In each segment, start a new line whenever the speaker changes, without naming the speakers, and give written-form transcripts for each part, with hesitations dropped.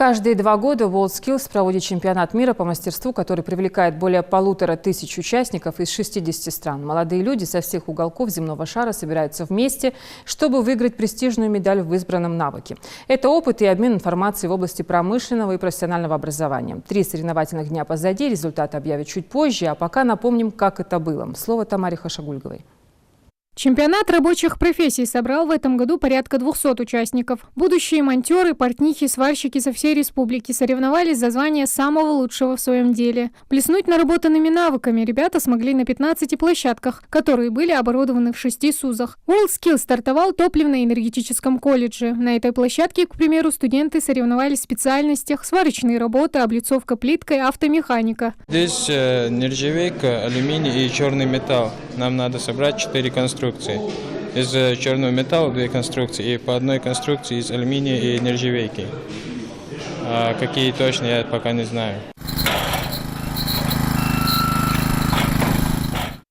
Каждые 2 года WorldSkills проводит чемпионат мира по мастерству, который привлекает более 1500 участников из 60 стран. Молодые люди со всех уголков земного шара собираются вместе, чтобы выиграть престижную медаль в избранном навыке. Это опыт и обмен информацией в области промышленного и профессионального образования. 3 соревновательных дня позади, результаты объявят чуть позже, а пока напомним, как это было. Слово Тамаре Хашагульговой.
Чемпионат рабочих профессий собрал в этом году порядка 200 участников. Будущие монтеры, портнихи, сварщики со всей республики соревновались за звание самого лучшего в своем деле. Блеснуть наработанными навыками ребята смогли на 15 площадках, которые были оборудованы в 6 СУЗах. WorldSkills стартовал в топливно-энергетическом колледже. На этой площадке, к примеру, студенты соревновались в специальностях сварочные работы, облицовка плиткой, автомеханика.
Здесь нержавейка, алюминий и черный металл. Нам надо собрать 4 конструкции. Из черного металла 2 конструкции и по одной конструкции из алюминия и нержавейки. А какие точно, я пока не знаю.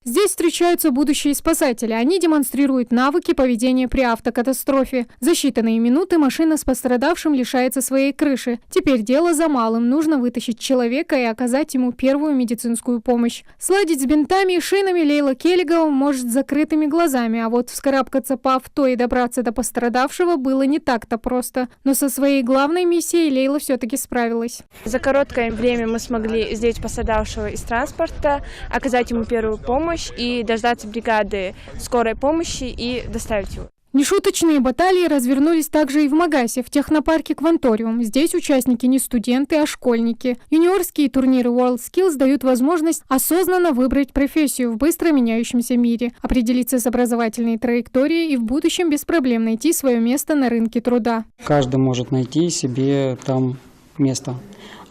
Здесь встречаются будущие спасатели. Они демонстрируют навыки поведения при автокатастрофе. За считанные минуты машина с пострадавшим лишается своей крыши. Теперь дело за малым. Нужно вытащить человека и оказать ему первую медицинскую помощь. Сладить с бинтами и шинами Лейла Келлигова может с закрытыми глазами, а вот вскарабкаться по авто и добраться до пострадавшего было не так-то просто. Но со своей главной миссией Лейла все-таки справилась.
За короткое время мы смогли сделать пострадавшего из транспорта, оказать ему первую помощь и дождаться бригады скорой помощи и доставить его.
Нешуточные баталии развернулись также и в Магасе, в технопарке «Кванториум». Здесь участники не студенты, а школьники. Юниорские турниры WorldSkills дают возможность осознанно выбрать профессию в быстро меняющемся мире, определиться с образовательной траекторией и в будущем без проблем найти свое место на рынке труда.
Каждый может найти себе там место.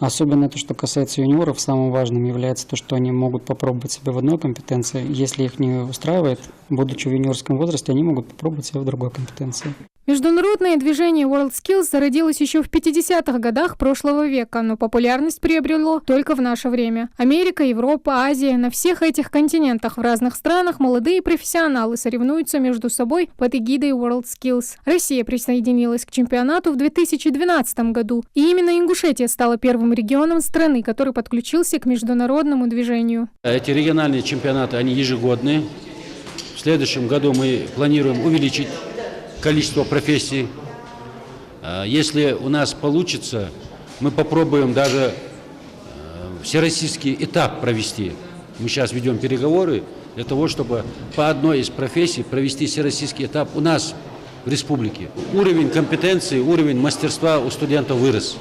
Особенно то, что касается юниоров, самым важным является то, что они могут попробовать себя в одной компетенции. Если их не устраивает, будучи в юниорском возрасте, они могут попробовать себя в другой компетенции.
Международное движение WorldSkills зародилось еще в 50-х годах прошлого века, но популярность приобрело только в наше время. Америка, Европа, Азия – на всех этих континентах в разных странах молодые профессионалы соревнуются между собой под эгидой WorldSkills. Россия присоединилась к чемпионату в 2012 году, и именно Ингушетия стала первым регионом страны, который подключился к международному движению.
Эти региональные чемпионаты, они ежегодные. В следующем году мы планируем увеличить количество профессий. Если у нас получится, мы попробуем даже всероссийский этап провести. Мы сейчас ведем переговоры для того, чтобы по одной из профессий провести всероссийский этап у нас в республике. Уровень компетенции, уровень мастерства у студентов вырос.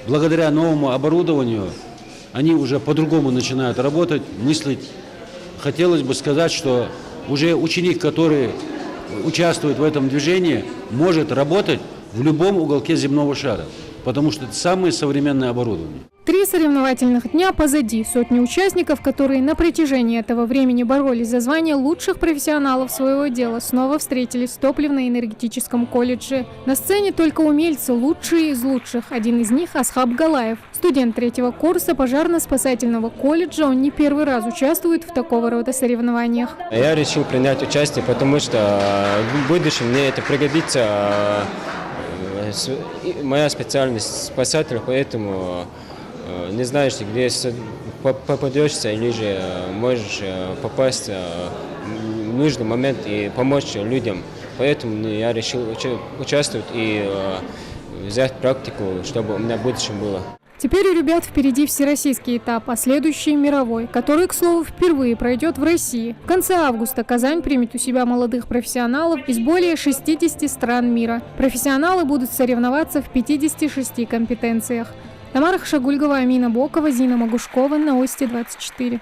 Благодаря новому оборудованию они уже по-другому начинают работать, мыслить. Хотелось бы сказать, что уже ученик, который участвует в этом движении, может работать в любом уголке земного шара, потому что это самое современное оборудование.
3 соревновательных дня позади. Сотни участников, которые на протяжении этого времени боролись за звание лучших профессионалов своего дела, снова встретились в топливно-энергетическом колледже. На сцене только умельцы, лучшие из лучших. Один из них – Асхаб Галаев. Студент 3-го курса пожарно-спасательного колледжа, он не первый раз участвует в такого рода соревнованиях.
Я решил принять участие, потому что в будущем мне это пригодится. Моя специальность спасатель, поэтому не знаешь, где попадешься, или же можешь попасть в нужный момент и помочь людям. Поэтому я решил участвовать и взять практику, чтобы у меня в будущем было.
Теперь у ребят впереди всероссийский этап, а следующий – мировой, который, к слову, впервые пройдет в России. В конце августа Казань примет у себя молодых профессионалов из более 60 стран мира. Профессионалы будут соревноваться в 56 компетенциях. Тамара Хашагульгова, Амина Бокова, Зина Магушкова. Новости 24.